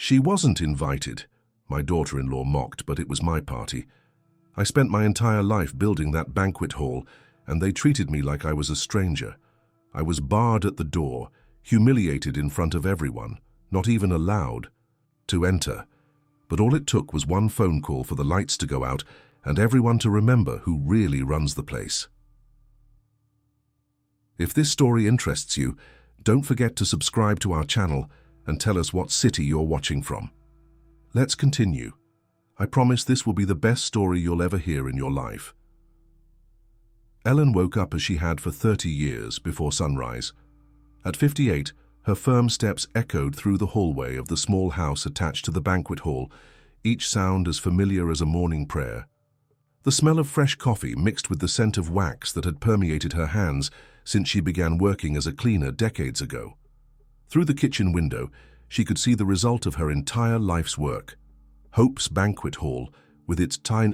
She wasn't invited, my daughter-in-law mocked, but it was my party. I spent my entire life building that banquet hall, and they treated me like I was a stranger. I was barred at the door, humiliated in front of everyone, not even allowed to enter. But all it took was one phone call for the lights to go out and everyone to remember who really runs the place. If this story interests you, don't forget to subscribe to our channel and tell us what city you're watching from. Let's continue. I promise this will be the best story you'll ever hear in your life. Ellen woke up as she had for 30 years before sunrise. At 58, her firm steps echoed through the hallway of the small house attached to the banquet hall, each sound as familiar as a morning prayer. The smell of fresh coffee mixed with the scent of wax that had permeated her hands since she began working as a cleaner decades ago. Through the kitchen window, she could see the result of her entire life's work. Hope's banquet hall, with its tiny,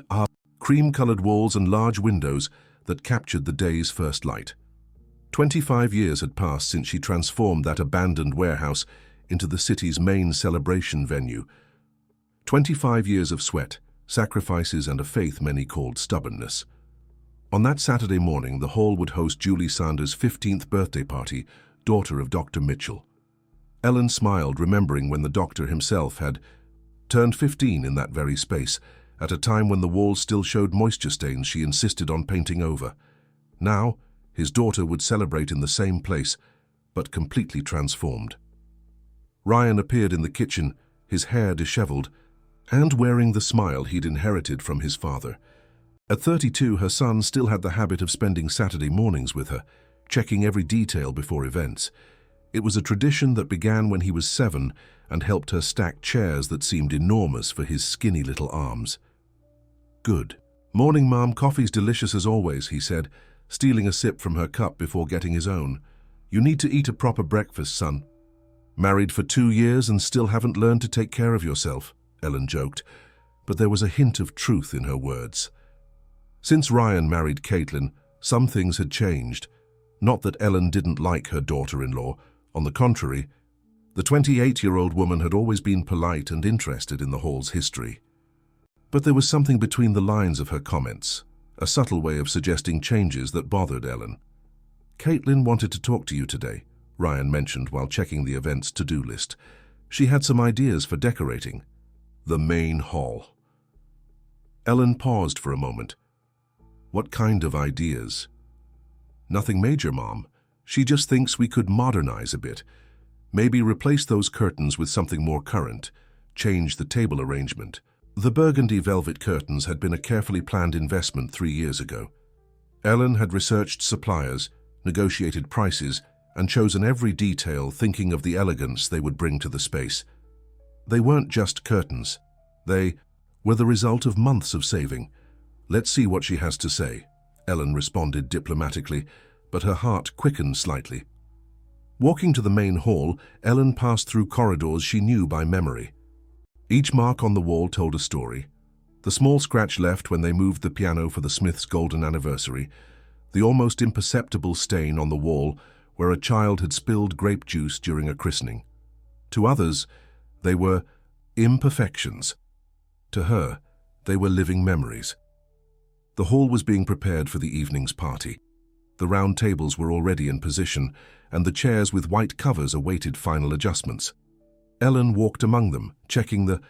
cream-colored walls and large windows that captured the day's first light. 25 years had passed since she transformed that abandoned warehouse into the city's main celebration venue. 25 years of sweat, sacrifices, and a faith many called stubbornness. On that Saturday morning, the hall would host Julie Sanders' 15th birthday party, daughter of Dr. Mitchell. Ellen smiled, remembering when the doctor himself had turned 15 in that very space, at a time when the walls still showed moisture stains she insisted on painting over. Now, his daughter would celebrate in the same place, but completely transformed. Ryan appeared in the kitchen, his hair disheveled, and wearing the smile he'd inherited from his father. At 32, her son still had the habit of spending Saturday mornings with her, checking every detail before events. It was a tradition that began when he was 7 and helped her stack chairs that seemed enormous for his skinny little arms. "Good. Morning, Mom. Coffee's delicious as always," he said, stealing a sip from her cup before getting his own. "You need to eat a proper breakfast, son." "Married for 2 years and still haven't learned to take care of yourself," Ellen joked, but there was a hint of truth in her words. Since Ryan married Caitlin, some things had changed. Not that Ellen didn't like her daughter-in-law. On the contrary, the 28-year-old woman had always been polite and interested in the hall's history. But there was something between the lines of her comments, a subtle way of suggesting changes that bothered Ellen. "Caitlin wanted to talk to you today," Ryan mentioned while checking the event's to-do list. "She had some ideas for decorating the main hall." Ellen paused for a moment. "What kind of ideas?" "Nothing major, Mom. She just thinks we could modernize a bit. Maybe replace those curtains with something more current, change the table arrangement." The burgundy velvet curtains had been a carefully planned investment 3 years ago. Ellen had researched suppliers, negotiated prices, and chosen every detail, thinking of the elegance they would bring to the space. They weren't just curtains. They were the result of months of saving. "Let's see what she has to say," Ellen responded diplomatically, but her heart quickened slightly. Walking to the main hall, Ellen passed through corridors she knew by memory. Each mark on the wall told a story. The small scratch left when they moved the piano for the Smiths' golden anniversary, the almost imperceptible stain on the wall where a child had spilled grape juice during a christening. To others, they were imperfections. To her, they were living memories. The hall was being prepared for the evening's party. The round tables were already in position, and the chairs with white covers awaited final adjustments. Ellen walked among them, checking the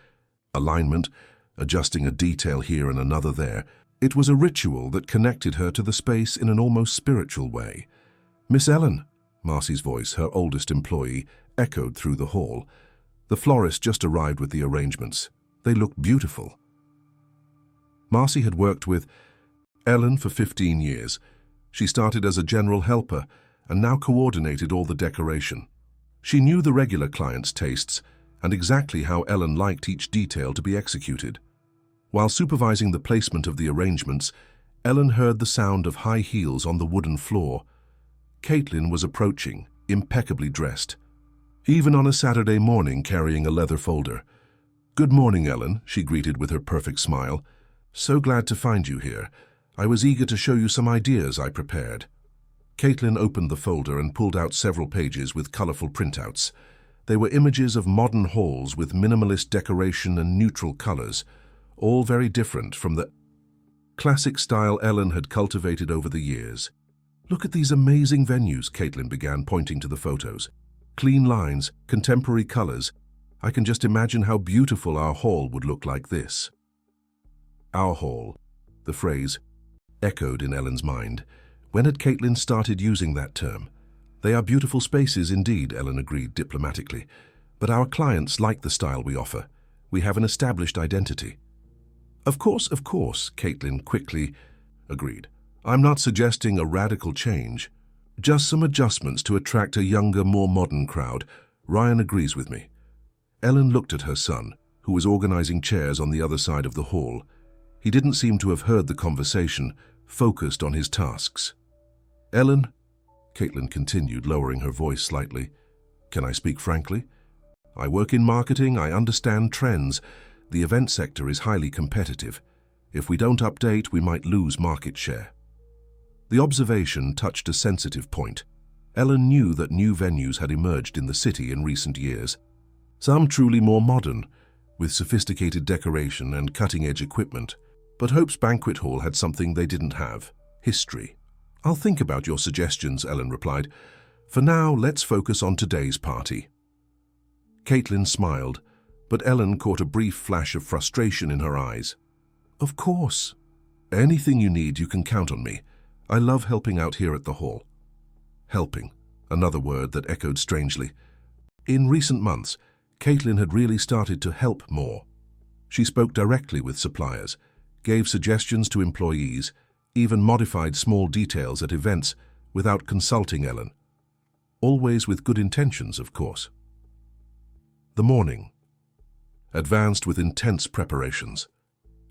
alignment, adjusting a detail here and another there. It was a ritual that connected her to the space in an almost spiritual way. "Miss Ellen," Marcy's voice, her oldest employee, echoed through the hall. The florist just arrived with the arrangements. They looked beautiful. Marcy had worked with Ellen for 15 years. She started as a general helper and now coordinated all the decoration. She knew the regular clients' tastes and exactly how Ellen liked each detail to be executed. While supervising the placement of the arrangements, Ellen heard the sound of high heels on the wooden floor. Caitlin was approaching, impeccably dressed, even on a Saturday morning carrying a leather folder. "Good morning, Ellen," she greeted with her perfect smile. "So glad to find you here. I was eager to show you some ideas I prepared." Caitlin opened the folder and pulled out several pages with colorful printouts. They were images of modern halls with minimalist decoration and neutral colors, all very different from the classic style Ellen had cultivated over the years. "Look at these amazing venues," Caitlin began, pointing to the photos. "Clean lines, contemporary colors. I can just imagine how beautiful our hall would look like this." Our hall. The phrase echoed in Ellen's mind. When had Caitlin started using that term? "They are beautiful spaces indeed," Ellen agreed diplomatically. "But our clients like the style we offer. We have an established identity." Of course," Caitlin quickly agreed. "I'm not suggesting a radical change, just some adjustments to attract a younger, more modern crowd. Ryan agrees with me." Ellen looked at her son, who was organizing chairs on the other side of the hall. He didn't seem to have heard the conversation, focused on his tasks. "Ellen," Caitlin continued, lowering her voice slightly, "can I speak frankly? I work in marketing, I understand trends. The event sector is highly competitive. If we don't update, we might lose market share." The observation touched a sensitive point. Ellen knew that new venues had emerged in the city in recent years, some truly more modern, with sophisticated decoration and cutting-edge equipment. But Hope's Banquet Hall had something they didn't have: history. "I'll think about your suggestions," Ellen replied. "For now, let's focus on today's party." Caitlin smiled, but Ellen caught a brief flash of frustration in her eyes. "Of course. Anything you need, you can count on me. I love helping out here at the hall." Helping, another word that echoed strangely. In recent months, Caitlin had really started to help more. She spoke directly with suppliers, gave suggestions to employees, even modified small details at events without consulting Ellen. Always with good intentions, of course. The morning advanced with intense preparations.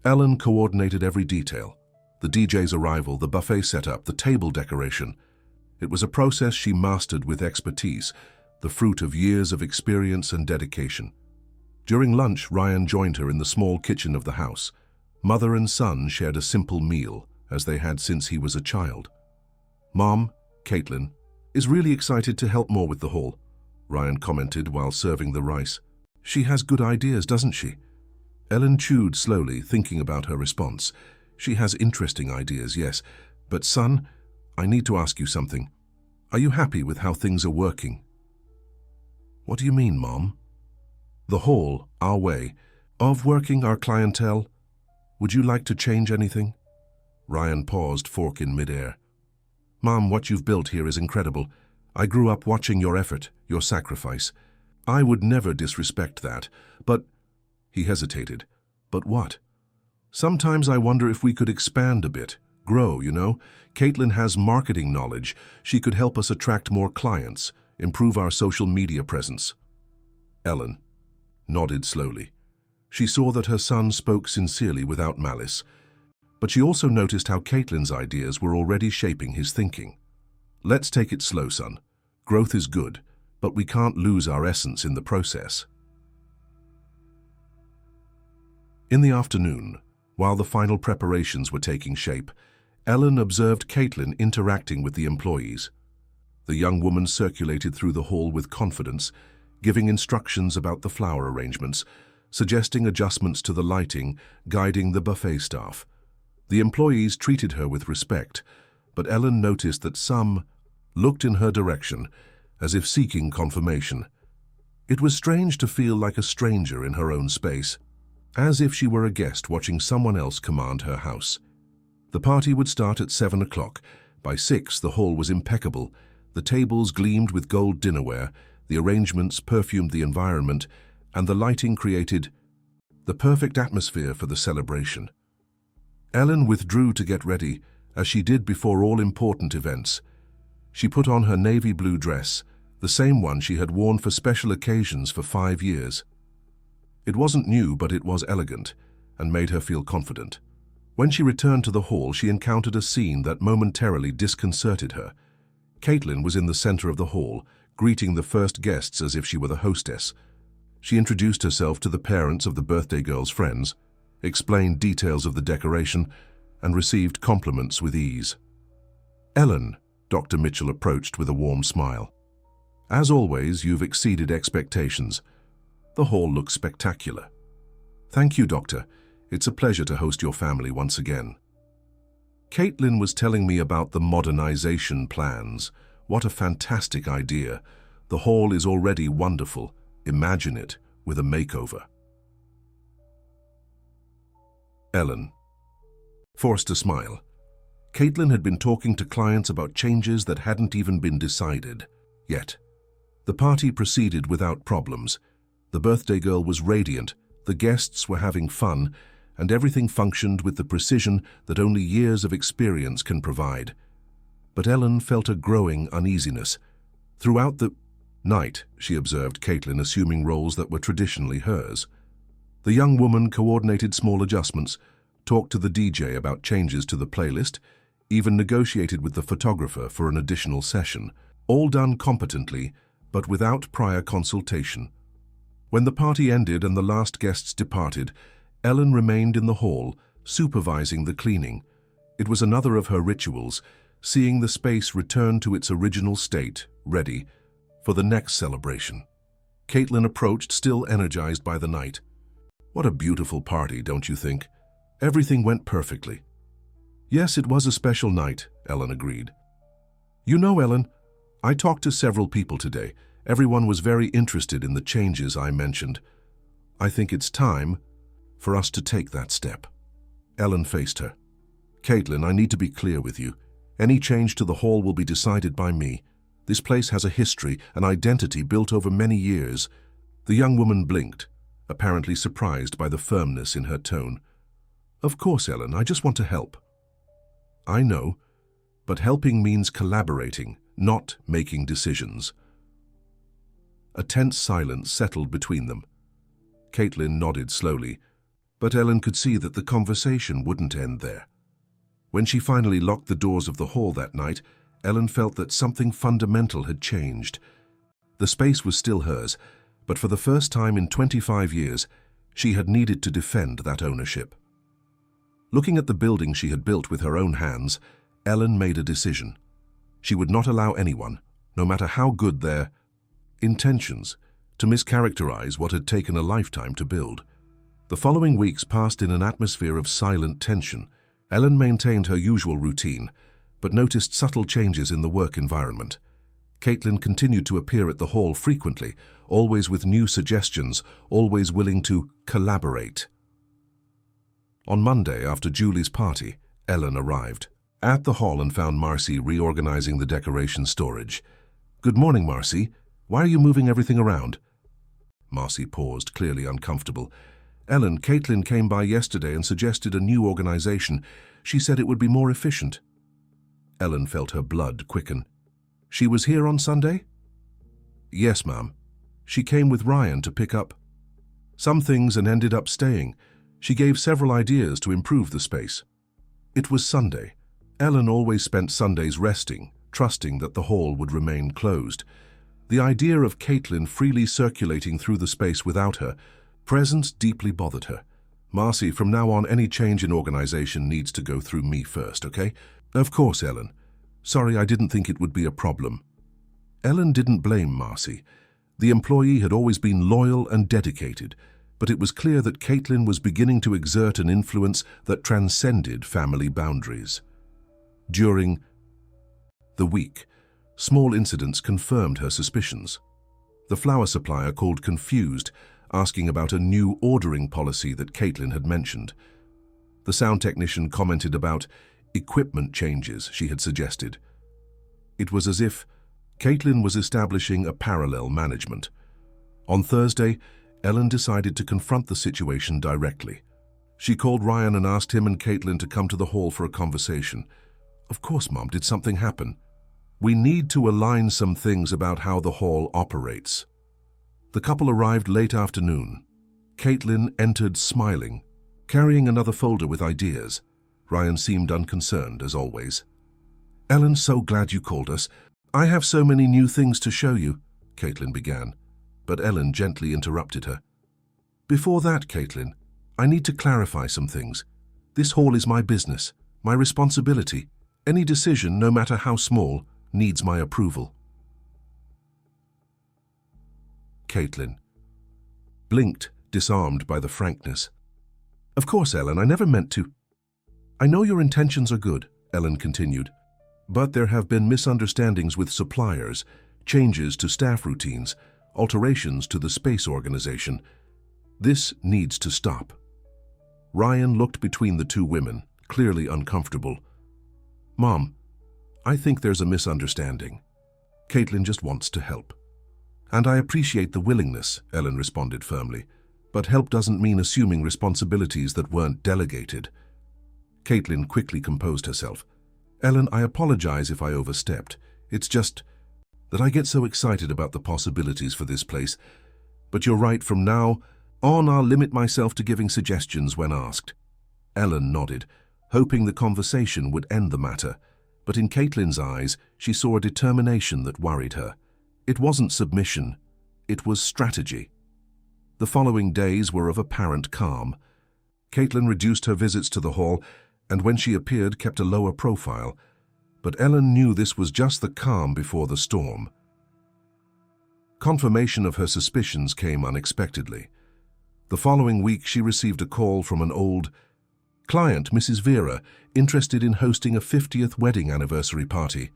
Ellen coordinated every detail: the DJ's arrival, the buffet setup, the table decoration. It was a process she mastered with expertise, the fruit of years of experience and dedication. During lunch, Ryan joined her in the small kitchen of the house. Mother and son shared a simple meal, as they had since he was a child. "Mom," Caitlin, "is really excited to help more with the hall," Ryan commented while serving the rice. "She has good ideas, doesn't she?" Ellen chewed slowly, thinking about her response. "She has interesting ideas, yes. But son, I need to ask you something. Are you happy with how things are working?" "What do you mean, Mom?" "The hall, our way of working, our clientele. Would you like to change anything?" Ryan paused, fork in midair. "Mom, what you've built here is incredible. I grew up watching your effort, your sacrifice. I would never disrespect that, but—" He hesitated. "But what?" "Sometimes I wonder if we could expand a bit, grow, you know. Caitlin has marketing knowledge. She could help us attract more clients, improve our social media presence." Ellen nodded slowly. She saw that her son spoke sincerely without malice, but she also noticed how Caitlin's ideas were already shaping his thinking. "Let's take it slow, son. Growth is good, but we can't lose our essence in the process." In the afternoon, while the final preparations were taking shape, Ellen observed Caitlin interacting with the employees. The young woman circulated through the hall with confidence, giving instructions about the flower arrangements, suggesting adjustments to the lighting, guiding the buffet staff. The employees treated her with respect, but Ellen noticed that some looked in her direction, as if seeking confirmation. It was strange to feel like a stranger in her own space, as if she were a guest watching someone else command her house. The party would start at 7 o'clock. By 6, the hall was impeccable. The tables gleamed with gold dinnerware, the arrangements perfumed the environment, and the lighting created the perfect atmosphere for the celebration. Ellen withdrew to get ready, as she did before all important events. She put on her navy blue dress, the same one she had worn for special occasions for 5 years. It wasn't new, but it was elegant, and made her feel confident. When she returned to the hall, she encountered a scene that momentarily disconcerted her. Caitlin was in the center of the hall, greeting the first guests as if she were the hostess. She introduced herself to the parents of the birthday girl's friends, explained details of the decoration, and received compliments with ease. "Ellen," Dr. Mitchell approached with a warm smile. As always, you've exceeded expectations. The hall looks spectacular. Thank you, Doctor. It's a pleasure to host your family once again. Caitlin was telling me about the modernization plans. What a fantastic idea. The hall is already wonderful. Imagine it with a makeover. Ellen forced a smile. Caitlin had been talking to clients about changes that hadn't even been decided yet. The party proceeded without problems. The birthday girl was radiant, the guests were having fun, and everything functioned with the precision that only years of experience can provide. But Ellen felt a growing uneasiness. Throughout the night, she observed Caitlin assuming roles that were traditionally hers. The young woman coordinated small adjustments, talked to the DJ about changes to the playlist, even negotiated with the photographer for an additional session, all done competently, but without prior consultation. When the party ended and the last guests departed, Ellen remained in the hall, supervising the cleaning. It was another of her rituals, seeing the space return to its original state, ready for the next celebration. Caitlin approached, still energized by the night. What a beautiful party, don't you think? Everything went perfectly. Yes, it was a special night, Ellen agreed. You know, Ellen, I talked to several people today. Everyone was very interested in the changes I mentioned. I think it's time for us to take that step. Ellen faced her. Caitlin, I need to be clear with you. Any change to the hall will be decided by me. This place has a history, an identity built over many years. The young woman blinked, apparently surprised by the firmness in her tone. Of course, Ellen, I just want to help. I know, but helping means collaborating, not making decisions. A tense silence settled between them. Caitlin nodded slowly, but Ellen could see that the conversation wouldn't end there. When she finally locked the doors of the hall that night, Ellen felt that something fundamental had changed. The space was still hers, but for the first time in 25 years, she had needed to defend that ownership. Looking at the building she had built with her own hands, Ellen made a decision. She would not allow anyone, no matter how good their intentions, to mischaracterize what had taken a lifetime to build. The following weeks passed in an atmosphere of silent tension. Ellen maintained her usual routine, but noticed subtle changes in the work environment. Caitlin continued to appear at the hall frequently, always with new suggestions, always willing to collaborate. On Monday, after Julie's party, Ellen arrived at the hall and found Marcy reorganizing the decoration storage. Good morning, Marcy. Why are you moving everything around? Marcy paused, clearly uncomfortable. Ellen, Caitlin came by yesterday and suggested a new organization. She said it would be more efficient. Ellen felt her blood quicken. She was here on Sunday? Yes, ma'am. She came with Ryan to pick up some things and ended up staying. She gave several ideas to improve the space. It was Sunday. Ellen always spent Sundays resting, trusting that the hall would remain closed. The idea of Caitlin freely circulating through the space without her presence deeply bothered her. Marcy, from now on, any change in organization needs to go through me first, okay? Of course, Ellen. Sorry, I didn't think it would be a problem. Ellen didn't blame Marcy. The employee had always been loyal and dedicated, but it was clear that Caitlin was beginning to exert an influence that transcended family boundaries. During the week, small incidents confirmed her suspicions. The flower supplier called confused, asking about a new ordering policy that Caitlin had mentioned. The sound technician commented about equipment changes she had suggested. It was as if Caitlin was establishing a parallel management. On Thursday, Ellen decided to confront the situation directly. She called Ryan and asked him and Caitlin to come to the hall for a conversation. Of course, Mom, did something happen? We need to align some things about how the hall operates. The couple arrived late afternoon. Caitlin entered smiling, carrying another folder with ideas. Ryan seemed unconcerned, as always. Ellen, so glad you called us. I have so many new things to show you, Caitlin began, but Ellen gently interrupted her. Before that, Caitlin, I need to clarify some things. This hall is my business, my responsibility. Any decision, no matter how small, needs my approval. Caitlin. Blinked, disarmed by the frankness. Of course, Ellen, I never meant to. I know your intentions are good, Ellen continued, but there have been misunderstandings with suppliers, changes to staff routines, alterations to the space organization. This needs to stop. Ryan looked between the two women, clearly uncomfortable. Mom, I think there's a misunderstanding. Caitlin just wants to help. And I appreciate the willingness, Ellen responded firmly, but help doesn't mean assuming responsibilities that weren't delegated. Caitlin quickly composed herself. Ellen, I apologize if I overstepped. It's just that I get so excited about the possibilities for this place. But you're right, from now on I'll limit myself to giving suggestions when asked. Ellen nodded, hoping the conversation would end the matter, but in Caitlin's eyes she saw a determination that worried her. It wasn't submission, it was strategy. The following days were of apparent calm. Caitlin reduced her visits to the hall, and when she appeared kept a lower profile, but Ellen knew this was just the calm before the storm. Confirmation of her suspicions came unexpectedly. The following week she received a call from an old client, Mrs. Vera, interested in hosting a 50th wedding anniversary party.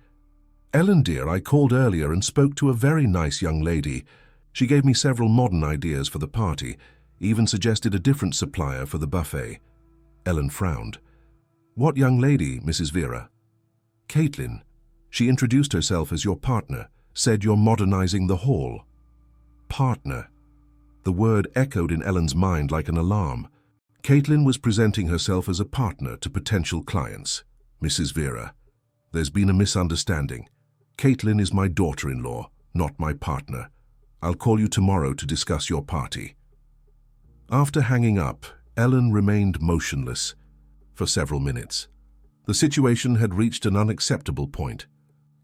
Ellen, dear, I called earlier and spoke to a very nice young lady. She gave me several modern ideas for the party, even suggested a different supplier for the buffet. Ellen frowned. What young lady, Mrs. Vera? Caitlin. She introduced herself as your partner, said you're modernizing the hall. Partner. The word echoed in Ellen's mind like an alarm. Caitlin was presenting herself as a partner to potential clients. Mrs. Vera, there's been a misunderstanding. Caitlin is my daughter-in-law, not my partner. I'll call you tomorrow to discuss your party. After hanging up, Ellen remained motionless for several minutes. The situation had reached an unacceptable point.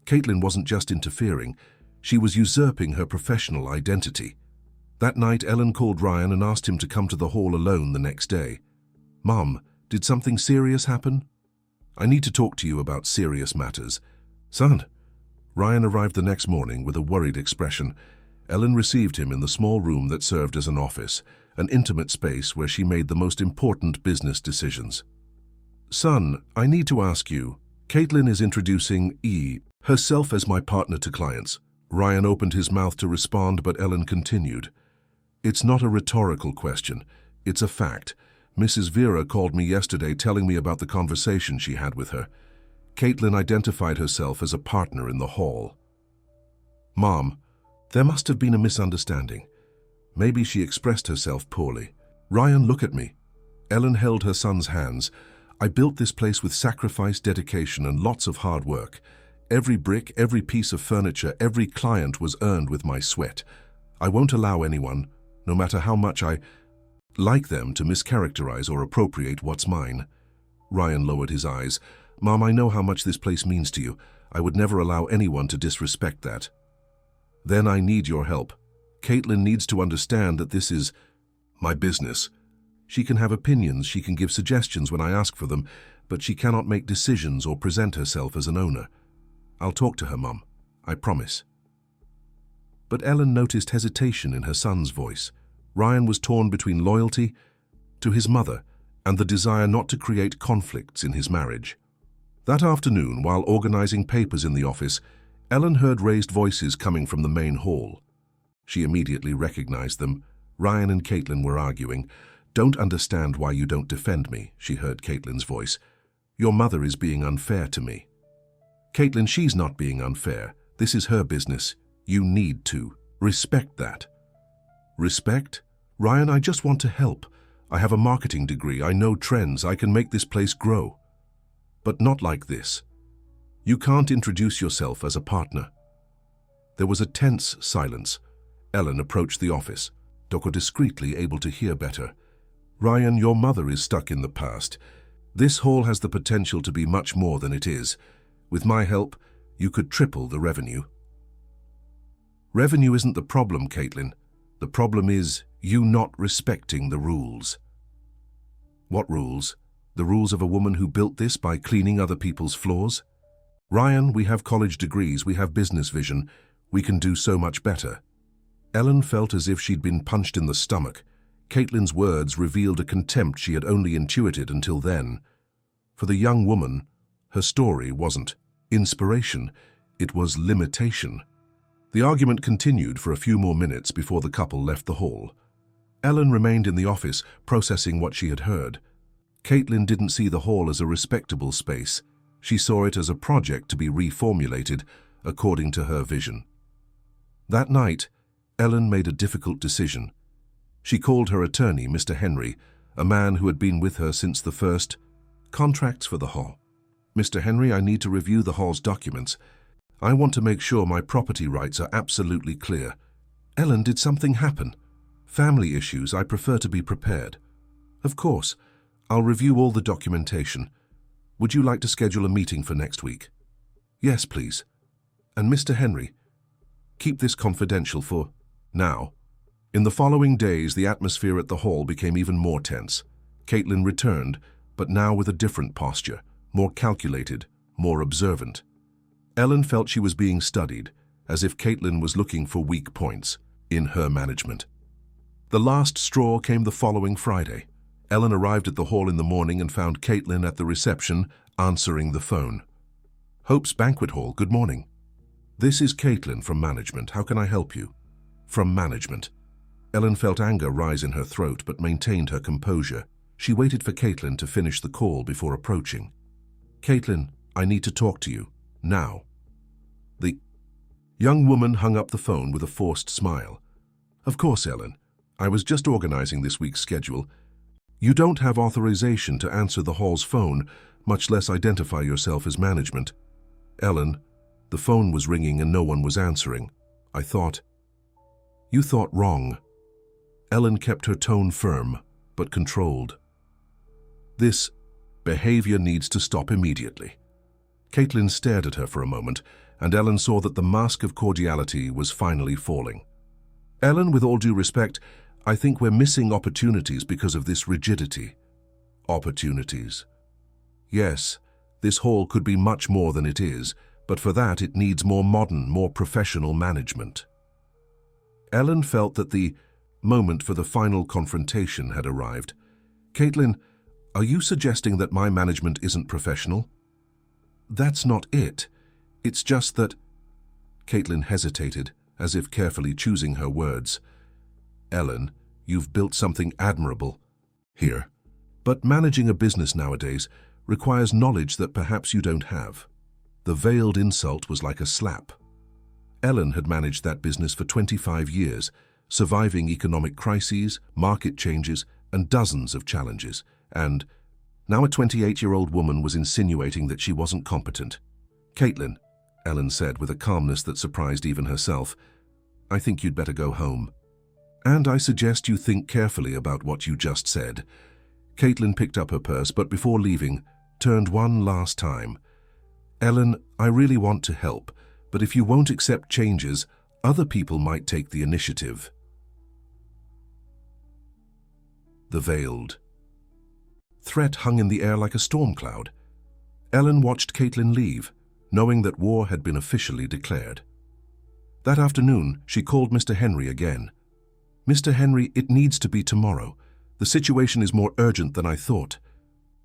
Caitlin wasn't just interfering, she was usurping her professional identity. That night, Ellen called Ryan and asked him to come to the hall alone the next day. Mom, did something serious happen? I need to talk to you about serious matters. Son. Ryan arrived the next morning with a worried expression. Ellen received him in the small room that served as an office, an intimate space where she made the most important business decisions. Son, I need to ask you. Caitlin is introducing herself as my partner to clients. Ryan opened his mouth to respond, but Ellen continued. It's not a rhetorical question. It's a fact. Mrs. Vera called me yesterday telling me about the conversation she had with her. Caitlin identified herself as a partner in the hall. Mom, there must have been a misunderstanding. Maybe she expressed herself poorly. Ryan, look at me. Ellen held her son's hands. I built this place with sacrifice, dedication, and lots of hard work. Every brick, every piece of furniture, every client was earned with my sweat. I won't allow anyone, no matter how much I like them, to mischaracterize or appropriate what's mine. Ryan lowered his eyes. Mom, I know how much this place means to you. I would never allow anyone to disrespect that. Then I need your help. Caitlin needs to understand that this is my business. She can have opinions, she can give suggestions when I ask for them, but she cannot make decisions or present herself as an owner. I'll talk to her, Mom. I promise. But Ellen noticed hesitation in her son's voice. Ryan was torn between loyalty to his mother and the desire not to create conflicts in his marriage. That afternoon, while organizing papers in the office, Ellen heard raised voices coming from the main hall. She immediately recognized them. Ryan and Caitlin were arguing. Don't understand why you don't defend me, she heard Caitlin's voice. Your mother is being unfair to me. Caitlin, she's not being unfair. This is her business. You need to respect that. Respect? Ryan, I just want to help. I have a marketing degree. I know trends. I can make this place grow. But not like this. You can't introduce yourself as a partner. There was a tense silence. Ellen approached the office, Doko discreetly, able to hear better. Ryan, your mother is stuck in the past. This hall has the potential to be much more than it is. With my help, you could triple the revenue. Revenue isn't the problem, Caitlin. The problem is you not respecting the rules. What rules? The rules of a woman who built this by cleaning other people's floors? Ryan, we have college degrees, we have business vision. We can do so much better. Ellen felt as if she'd been punched in the stomach. Caitlin's words revealed a contempt she had only intuited until then. For the young woman, her story wasn't inspiration, it was limitation. The argument continued for a few more minutes before the couple left the hall. Ellen remained in the office, processing what she had heard. Caitlin didn't see the hall as a respectable space. She saw it as a project to be reformulated according to her vision. That night, Ellen made a difficult decision. She called her attorney, Mr. Henry, a man who had been with her since the first contracts for the hall. "Mr. Henry, I need to review the hall's documents. I want to make sure my property rights are absolutely clear." "Ellen, did something happen?" "Family issues. I prefer to be prepared." "Of course. I'll review all the documentation. Would you like to schedule a meeting for next week?" "Yes, please. And Mr. Henry, keep this confidential for now." In the following days, the atmosphere at the hall became even more tense. Caitlin returned, but now with a different posture, more calculated, more observant. Ellen felt she was being studied, as if Caitlin was looking for weak points in her management. The last straw came the following Friday. Ellen arrived at the hall in the morning and found Caitlin at the reception, answering the phone. "Hope's Banquet Hall, good morning." "This is Caitlin from management. How can I help you?" "From management." Ellen felt anger rise in her throat but maintained her composure. She waited for Caitlin to finish the call before approaching. "Caitlin, I need to talk to you. Now." The young woman hung up the phone with a forced smile. "Of course, Ellen. I was just organizing this week's schedule. You don't have authorization to answer the hall's phone, much less identify yourself as management." "Ellen, the phone was ringing and no one was answering. I thought—" "You thought wrong." Ellen kept her tone firm, but controlled. "This behavior needs to stop immediately." Caitlin stared at her for a moment, and Ellen saw that the mask of cordiality was finally falling. "Ellen, with all due respect, I think we're missing opportunities because of this rigidity." "Opportunities?" "Yes, this hall could be much more than it is, but for that it needs more modern, more professional management." Ellen felt that the moment for the final confrontation had arrived. "Caitlin, are you suggesting that my management isn't professional?" "That's not it. It's just that—" Caitlin hesitated, as if carefully choosing her words. "Ellen, you've built something admirable here. But managing a business nowadays requires knowledge that perhaps you don't have." The veiled insult was like a slap. Ellen had managed that business for 25 years, surviving economic crises, market changes, and dozens of challenges, and now a 28-year-old woman was insinuating that she wasn't competent. "Caitlin," Ellen said with a calmness that surprised even herself, "I think you'd better go home. And I suggest you think carefully about what you just said." Caitlin picked up her purse, but before leaving, turned one last time. "Ellen, I really want to help, but if you won't accept changes, other people might take the initiative." The veiled threat hung in the air like a storm cloud. Ellen watched Caitlin leave, knowing that war had been officially declared. That afternoon, she called Mr. Henry again. "Mr. Henry, it needs to be tomorrow. The situation is more urgent than I thought."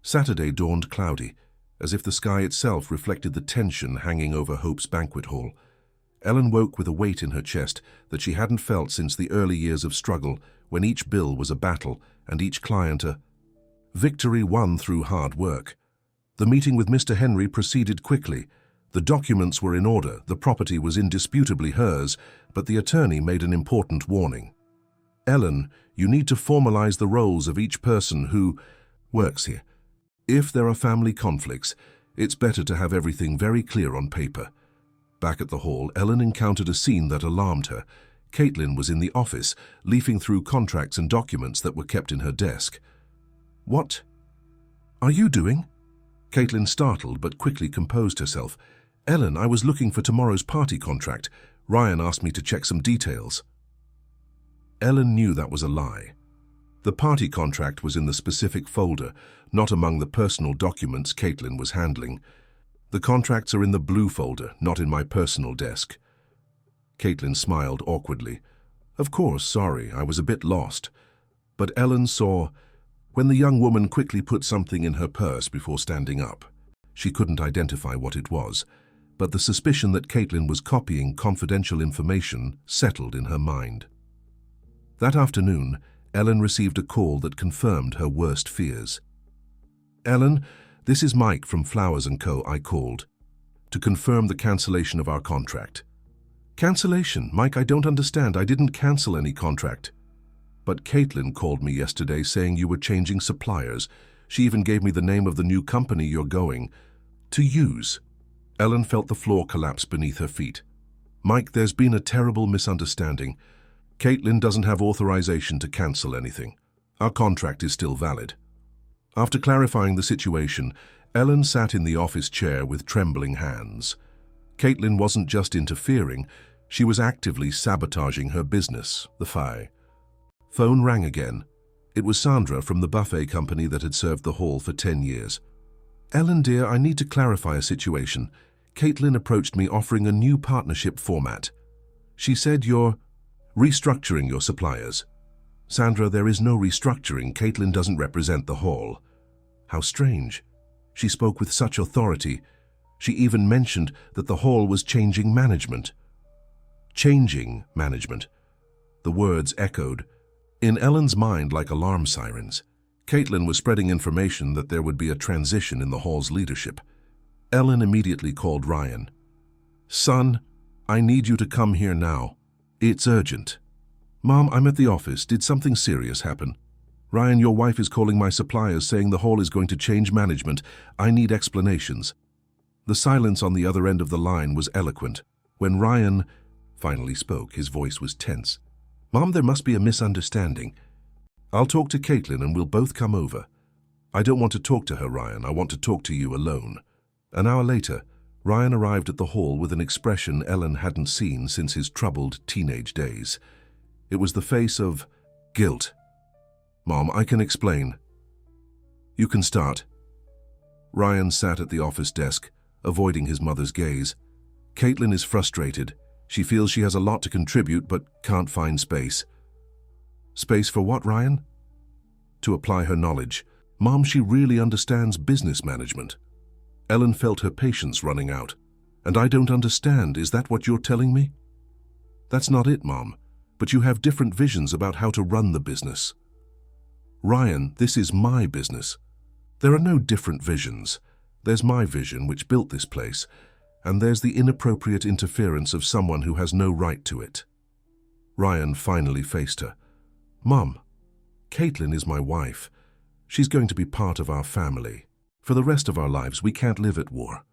Saturday dawned cloudy, as if the sky itself reflected the tension hanging over Hope's Banquet Hall. Ellen woke with a weight in her chest that she hadn't felt since the early years of struggle, when each bill was a battle and each client a victory won through hard work. The meeting with Mr. Henry proceeded quickly. The documents were in order, the property was indisputably hers, but the attorney made an important warning. "Ellen, you need to formalize the roles of each person who works here. If there are family conflicts, it's better to have everything very clear on paper." Back at the hall, Ellen encountered a scene that alarmed her. Caitlin was in the office, leafing through contracts and documents that were kept in her desk. "What are you doing?" Caitlin startled but quickly composed herself. "Ellen, I was looking for tomorrow's party contract. Ryan asked me to check some details." Ellen knew that was a lie. The party contract was in the specific folder, not among the personal documents Caitlin was handling. "The contracts are in the blue folder, not in my personal desk." Caitlin smiled awkwardly. Of course, sorry, I was a bit lost. But Ellen saw when the young woman quickly put something in her purse before standing up. She couldn't identify what it was, but the suspicion that Caitlin was copying confidential information settled in her mind. That afternoon, Ellen received a call that confirmed her worst fears. "Ellen, this is Mike from Flowers & Co. I called to confirm the cancellation of our contract." "Cancellation? Mike, I don't understand. I didn't cancel any contract." "But Caitlin called me yesterday saying you were changing suppliers. She even gave me the name of the new company you're going to use." Ellen felt the floor collapse beneath her feet. "Mike, there's been a terrible misunderstanding. Caitlin doesn't have authorization to cancel anything. Our contract is still valid." After clarifying the situation, Ellen sat in the office chair with trembling hands. Caitlin wasn't just interfering, she was actively sabotaging her business, the FI. Phone rang again. It was Sandra from the buffet company that had served the hall for 10 years. "Ellen, dear, I need to clarify a situation. Caitlin approached me offering a new partnership format. She said you're restructuring your suppliers." "Sandra, there is no restructuring. Caitlin doesn't represent the hall." "How strange. She spoke with such authority. She even mentioned that the hall was changing management." Changing management. The words echoed in Ellen's mind like alarm sirens. Caitlin was spreading information that there would be a transition in the hall's leadership. Ellen immediately called Ryan. "Son, I need you to come here now. It's urgent." "Mom, I'm at the office. Did something serious happen?" "Ryan, your wife is calling my suppliers saying the hall is going to change management. I need explanations." The silence on the other end of the line was eloquent. When Ryan finally spoke, his voice was tense. "Mom, there must be a misunderstanding. I'll talk to Caitlin and we'll both come over." "I don't want to talk to her, Ryan. I want to talk to you alone." An hour later, Ryan arrived at the hall with an expression Ellen hadn't seen since his troubled teenage days. It was the face of guilt. "Mom, I can explain." "You can start." Ryan sat at the office desk, avoiding his mother's gaze. Caitlin is frustrated. She feels she has a lot to contribute but can't find space. "Space for what, Ryan?" "To apply her knowledge. Mom, she really understands business management." Ellen felt her patience running out. "And I don't understand. Is that what you're telling me?" "That's not it, Mom. But you have different visions about how to run the business." "Ryan, this is my business. There are no different visions. There's my vision, which built this place, and there's the inappropriate interference of someone who has no right to it." Ryan finally faced her. "Mom, Caitlin is my wife. She's going to be part of our family. For the rest of our lives, we can't live at war.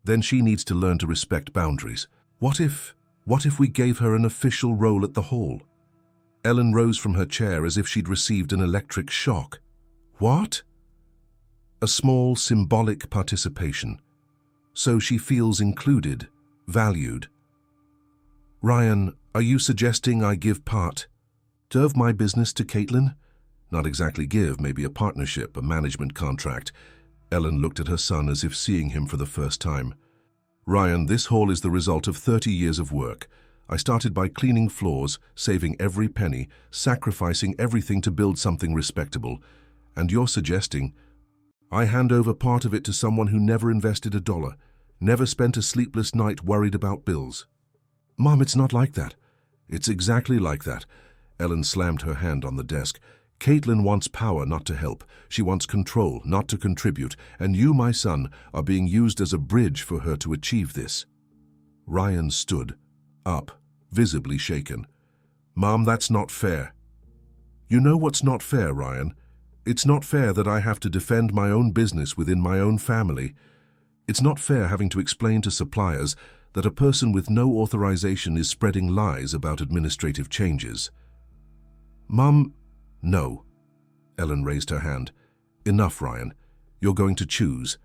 Then she needs to learn to respect boundaries. What if we gave her an official role at the hall?" Ellen rose from her chair as if she'd received an electric shock. "What?" "A small, symbolic participation. So she feels included, valued." "Ryan, are you suggesting I give part of my business to Caitlin?" "Not exactly give, maybe a partnership, a management contract." Ellen looked at her son as if seeing him for the first time. "Ryan, this hall is the result of 30 years of work. I started by cleaning floors, saving every penny, sacrificing everything to build something respectable. And you're suggesting I hand over part of it to someone who never invested a dollar, never spent a sleepless night worried about bills." "Mom, it's not like that." "It's exactly like that." Ellen slammed her hand on the desk. "Caitlin wants power, not to help. She wants control, not to contribute. And you, my son, are being used as a bridge for her to achieve this." Ryan stood up, visibly shaken. "Mom, that's not fair." "You know what's not fair, Ryan? It's not fair that I have to defend my own business within my own family. It's not fair having to explain to suppliers that a person with no authorization is spreading lies about administrative changes." "Mom, no." Ellen raised her hand. "Enough, Ryan. You're going to choose.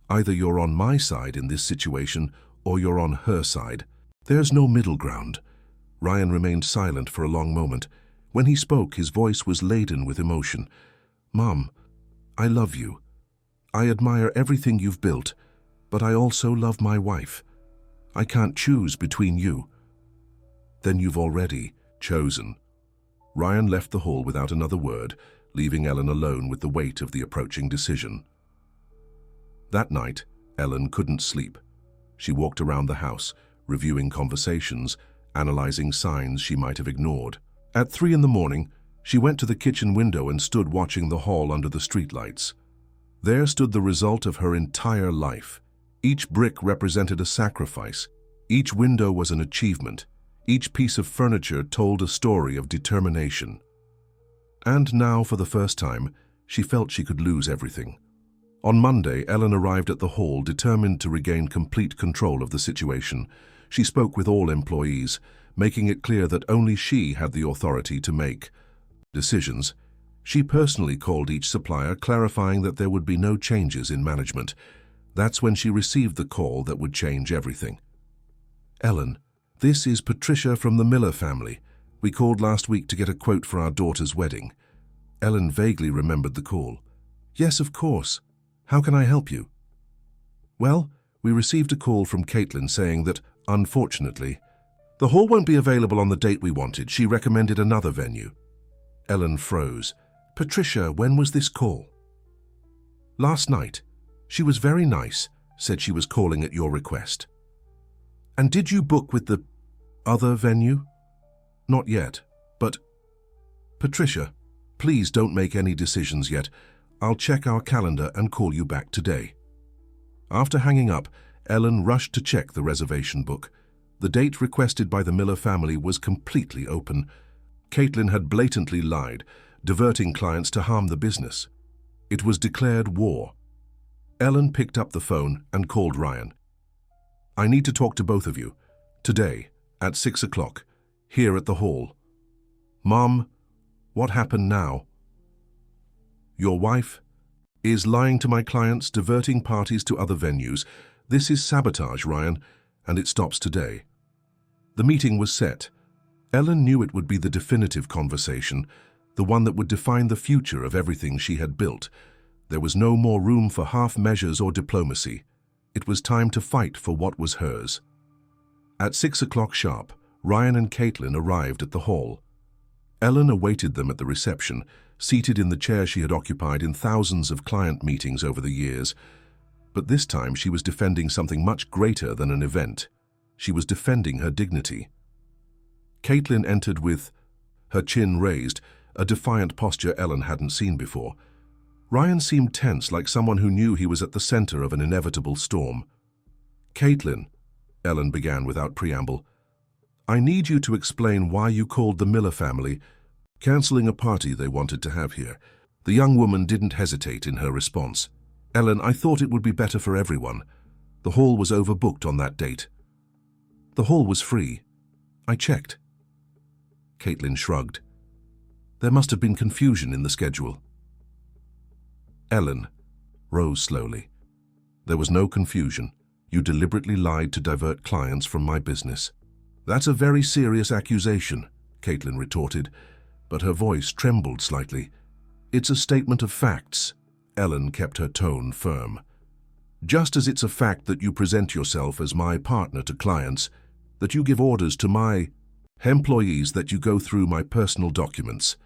Either you're on my side in this situation or you're on her side. There's no middle ground." Ryan remained silent for a long moment. When he spoke, his voice was laden with emotion. "Mom, I love you. I admire everything you've built, but I also love my wife. I can't choose between you." "Then you've already chosen, Ryan left the hall without another word, leaving Ellen alone with the weight of the approaching decision. That night, Ellen couldn't sleep. She walked around the house, reviewing conversations, analyzing signs she might have ignored. At 3 in the morning, she went to the kitchen window and stood watching the hall under the streetlights. There stood the result of her entire life. Each brick represented a sacrifice. Each window was an achievement. Each piece of furniture told a story of determination. And now, for the first time, she felt she could lose everything. On Monday, Ellen arrived at the hall determined to regain complete control of the situation. She spoke with all employees, making it clear that only she had the authority to make decisions. She personally called each supplier, clarifying that there would be no changes in management. That's when she received the call that would change everything. "Ellen, this is Patricia from the Miller family. We called last week to get a quote for our daughter's wedding." Ellen vaguely remembered the call. "Yes, of course. How can I help you?" "Well, we received a call from Caitlin saying that, unfortunately, the hall won't be available on the date we wanted. She recommended another venue." Ellen froze. "Patricia, when was this call?" "Last night. She was very nice, said she was calling at your request." "And did you book with the other venue?" "Not yet, but—" "Patricia, please don't make any decisions yet. I'll check our calendar and call you back today." After hanging up, Ellen rushed to check the reservation book. The date requested by the Miller family was completely open. Caitlin had blatantly lied, diverting clients to harm the business. It was declared war. Ellen picked up the phone and called Ryan. "I need to talk to both of you. Today, at 6 o'clock, here at the hall." "Mom, what happened now?" "Your wife is lying to my clients, diverting parties to other venues. This is sabotage, Ryan, and it stops today." The meeting was set. Ellen knew it would be the definitive conversation, the one that would define the future of everything she had built. There was no more room for half measures or diplomacy. It was time to fight for what was hers. At 6 o'clock sharp, Ryan and Caitlin arrived at the hall. Ellen awaited them at the reception, seated in the chair she had occupied in thousands of client meetings over the years. But this time she was defending something much greater than an event. She was defending her dignity. Caitlin entered with her chin raised, a defiant posture Ellen hadn't seen before. Ryan seemed tense, like someone who knew he was at the center of an inevitable storm. "Caitlin," Ellen began without preamble, "I need you to explain why you called the Miller family, canceling a party they wanted to have here." The young woman didn't hesitate in her response. "Ellen, I thought it would be better for everyone. The hall was overbooked on that date." "The hall was free. I checked." Caitlin shrugged. "There must have been confusion in the schedule." Ellen rose slowly. "There was no confusion. You deliberately lied to divert clients from my business." "That's a very serious accusation," Caitlin retorted, but her voice trembled slightly. "It's a statement of facts." Ellen kept her tone firm. "Just as it's a fact that you present yourself as my partner to clients, that you give orders to my employees, that you go through my personal documents."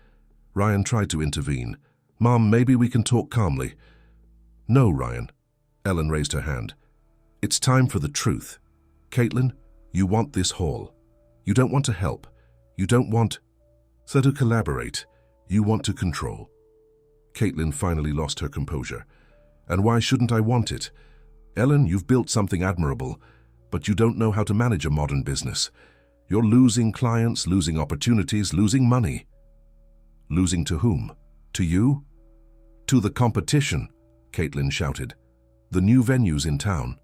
Ryan tried to intervene. "Mom, maybe we can talk calmly." "No, Ryan." Ellen raised her hand. "It's time for the truth. Caitlin, you want this hall. You don't want to help. You don't want to collaborate. You want to control." Caitlin finally lost her composure. "And why shouldn't I want it? Ellen, you've built something admirable, but you don't know how to manage a modern business. You're losing clients, losing opportunities, losing money." "Losing to whom? To you?" "To the competition," Caitlin shouted. "The new venues in town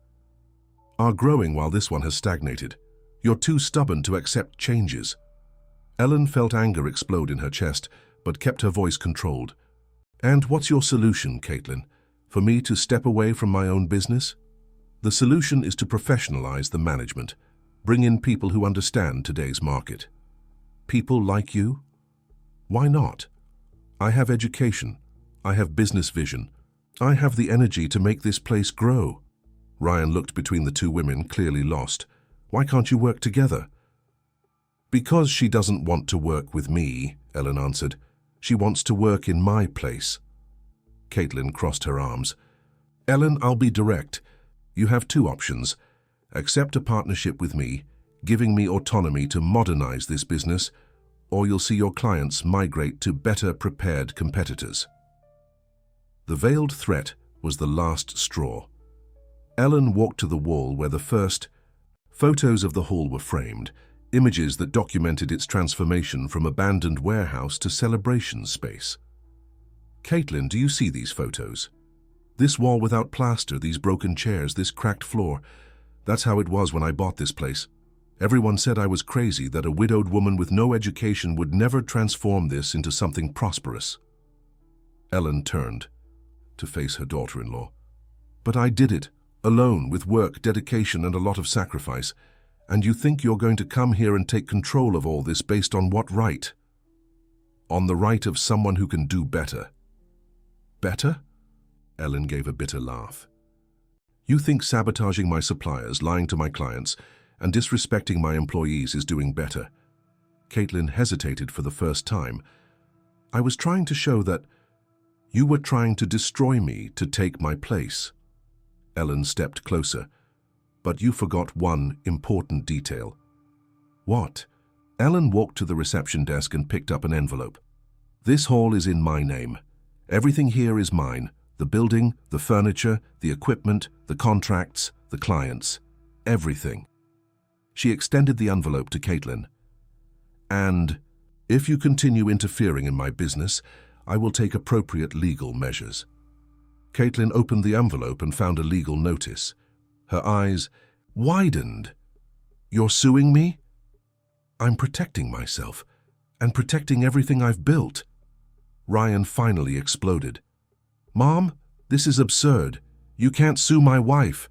are growing while this one has stagnated. You're too stubborn to accept changes." Ellen felt anger explode in her chest, but kept her voice controlled. "And what's your solution, Caitlin? For me to step away from my own business?" "The solution is to professionalize the management. Bring in people who understand today's market." "People like you?" "Why not? I have education. I have business vision. I have the energy to make this place grow." Ryan looked between the two women, clearly lost. "Why can't you work together?" Because she doesn't want to work with me, Ellen answered. She wants to work in my place. Caitlin crossed her arms. Ellen, I'll be direct. You have two options. Accept a partnership with me, giving me autonomy to modernize this business, or you'll see your clients migrate to better prepared competitors. The veiled threat was the last straw. Ellen walked to the wall where the first photos of the hall were framed, images that documented its transformation from abandoned warehouse to celebration space. Caitlin, do you see these photos? This wall without plaster, these broken chairs, this cracked floor. That's how it was when I bought this place. Everyone said I was crazy, that a widowed woman with no education would never transform this into something prosperous. Ellen turned to face her daughter-in-law. But I did it, alone, with work, dedication, and a lot of sacrifice. And you think you're going to come here and take control of all this based on what right? On the right of someone who can do better. Better? Ellen gave a bitter laugh. You think sabotaging my suppliers, lying to my clients, and disrespecting my employees is doing better? Caitlin hesitated for the first time. I was trying to show that you were trying to destroy me to take my place. Ellen stepped closer. But you forgot one important detail. What? Ellen walked to the reception desk and picked up an envelope. This hall is in my name. Everything here is mine. The building, the furniture, the equipment, the contracts, the clients. Everything. She extended the envelope to Caitlin. And if you continue interfering in my business, I will take appropriate legal measures. Caitlin opened the envelope and found a legal notice. Her eyes widened. You're suing me? I'm protecting myself, and protecting everything I've built. Ryan finally exploded. Mom, this is absurd. You can't sue my wife.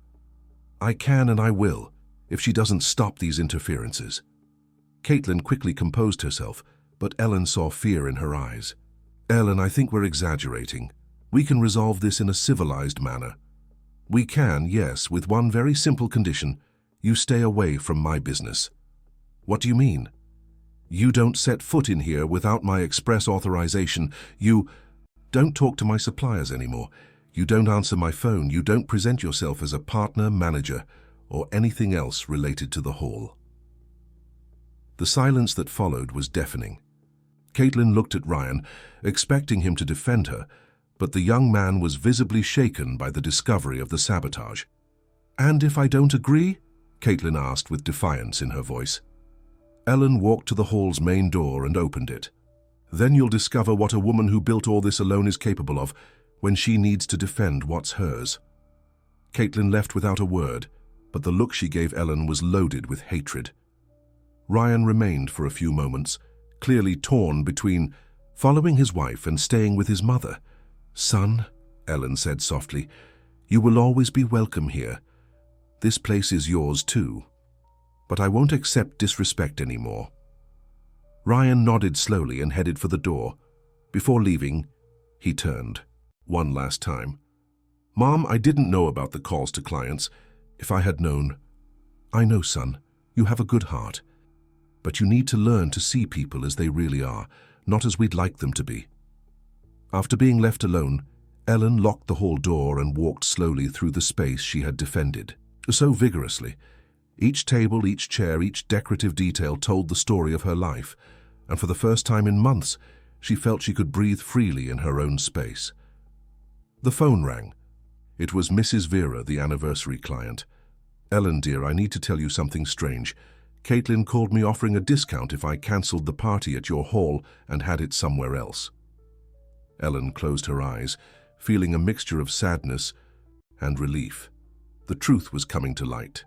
I can and I will, if she doesn't stop these interferences. Caitlin quickly composed herself, but Ellen saw fear in her eyes. Ellen, I think we're exaggerating. We can resolve this in a civilized manner. We can, yes, with one very simple condition. You stay away from my business. What do you mean? You don't set foot in here without my express authorization. You don't talk to my suppliers anymore. You don't answer my phone. You don't present yourself as a partner, manager, or anything else related to the hall. The silence that followed was deafening. Caitlin looked at Ryan, expecting him to defend her, but the young man was visibly shaken by the discovery of the sabotage. And if I don't agree? Caitlin asked with defiance in her voice. Ellen walked to the hall's main door and opened it. Then you'll discover what a woman who built all this alone is capable of when she needs to defend what's hers. Caitlin left without a word, but the look she gave Ellen was loaded with hatred. Ryan remained for a few moments, clearly torn between following his wife and staying with his mother. Son, Ellen said softly, you will always be welcome here. This place is yours too. But I won't accept disrespect anymore. Ryan nodded slowly and headed for the door. Before leaving, he turned, one last time. Mom, I didn't know about the calls to clients. If I had known. I know, son, you have a good heart. But you need to learn to see people as they really are, not as we'd like them to be. After being left alone, Ellen locked the hall door and walked slowly through the space she had defended, so vigorously. Each table, each chair, each decorative detail told the story of her life, and for the first time in months, she felt she could breathe freely in her own space. The phone rang. It was Mrs. Vera, the anniversary client. Ellen, dear, I need to tell you something strange. Caitlin called me offering a discount if I cancelled the party at your hall and had it somewhere else. Ellen closed her eyes, feeling a mixture of sadness and relief. The truth was coming to light.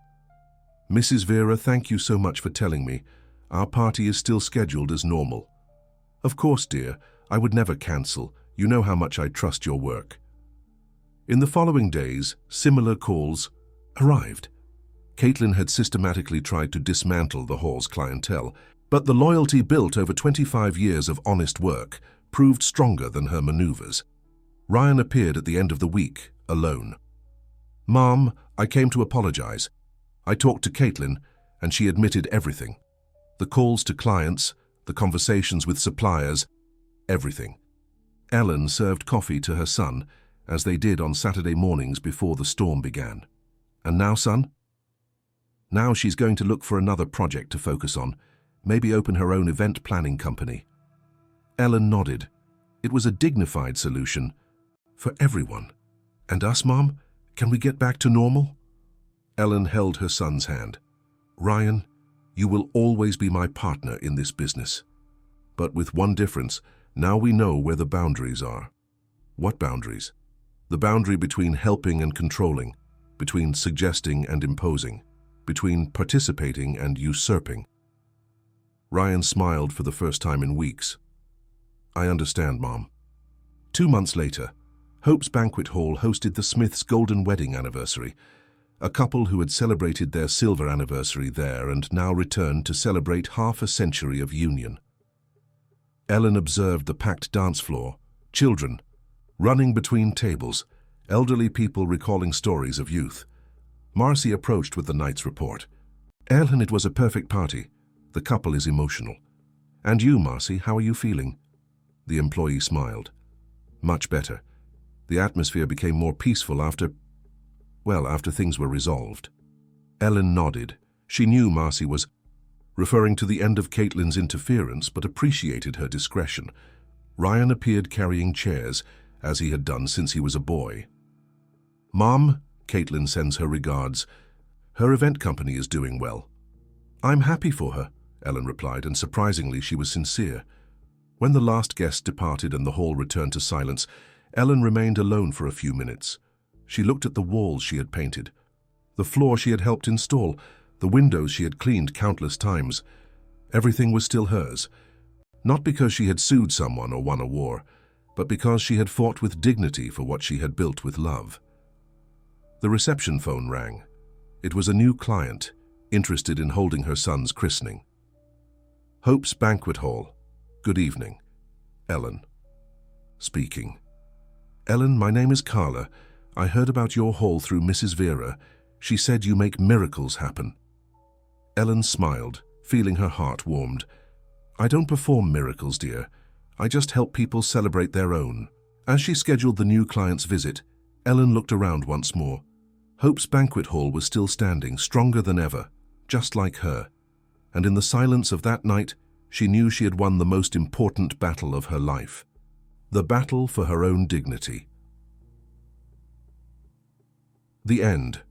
Mrs. Vera, thank you so much for telling me. Our party is still scheduled as normal. Of course, dear, I would never cancel. You know how much I trust your work. In the following days, similar calls arrived. Caitlin had systematically tried to dismantle the hall's clientele, but the loyalty built over 25 years of honest work proved stronger than her maneuvers. Ryan appeared at the end of the week, alone. Mom, I came to apologize. I talked to Caitlin, and she admitted everything. The calls to clients, the conversations with suppliers, everything. Ellen served coffee to her son, as they did on Saturday mornings before the storm began. And now, son? Now she's going to look for another project to focus on, maybe open her own event planning company. Ellen nodded. It was a dignified solution for everyone. And us, Mom? Can we get back to normal? Ellen held her son's hand. Ryan, you will always be my partner in this business. But with one difference, now we know where the boundaries are. What boundaries? The boundary between helping and controlling, between suggesting and imposing, between participating and usurping. Ryan smiled for the first time in weeks. I understand, Mom. 2 months later, Hope's Banquet Hall hosted the Smiths' golden wedding anniversary, a couple who had celebrated their silver anniversary there and now returned to celebrate half a century of union. Ellen observed the packed dance floor, children running between tables, elderly people recalling stories of youth. Marcy approached with the night's report. Ellen, it was a perfect party. The couple is emotional. And you, Marcy, how are you feeling? The employee smiled. Much better. The atmosphere became more peaceful after things were resolved. Ellen nodded. She knew Marcy was referring to the end of Caitlin's interference, but appreciated her discretion. Ryan appeared carrying chairs, as he had done since he was a boy. Mom, Caitlin sends her regards. Her event company is doing well. I'm happy for her, Ellen replied, and surprisingly she was sincere. When the last guest departed and the hall returned to silence, Ellen remained alone for a few minutes. She looked at the walls she had painted, the floor she had helped install, the windows she had cleaned countless times. Everything was still hers, not because she had sued someone or won a war, but because she had fought with dignity for what she had built with love. The reception phone rang. It was a new client, interested in holding her son's christening. Hope's Banquet Hall. Good evening. Ellen. Speaking. Ellen, my name is Carla. I heard about your hall through Mrs. Vera. She said you make miracles happen. Ellen smiled, feeling her heart warmed. I don't perform miracles, dear. I just help people celebrate their own. As she scheduled the new client's visit, Ellen looked around once more. Hope's Banquet Hall was still standing, stronger than ever, just like her. And in the silence of that night, she knew she had won the most important battle of her life. The battle for her own dignity. The end.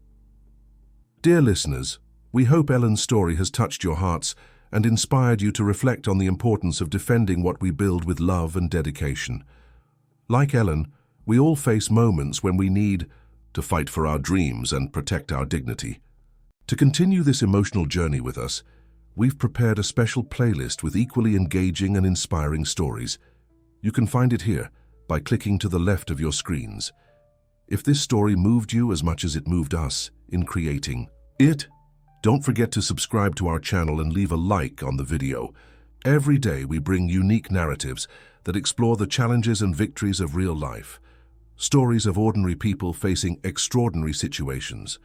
Dear listeners, we hope Ellen's story has touched your hearts and inspired you to reflect on the importance of defending what we build with love and dedication. Like Ellen, we all face moments when we need to fight for our dreams and protect our dignity. To continue this emotional journey with us, we've prepared a special playlist with equally engaging and inspiring stories. You can find it here by clicking to the left of your screens. If this story moved you as much as it moved us in creating it, don't forget to subscribe to our channel and leave a like on the video. Every day we bring unique narratives that explore the challenges and victories of real life. Stories of ordinary people facing extraordinary situations.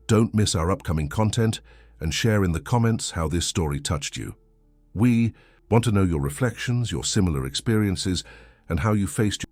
Don't miss our upcoming content and share in the comments how this story touched you. We want to know your reflections, your similar experiences, and how you faced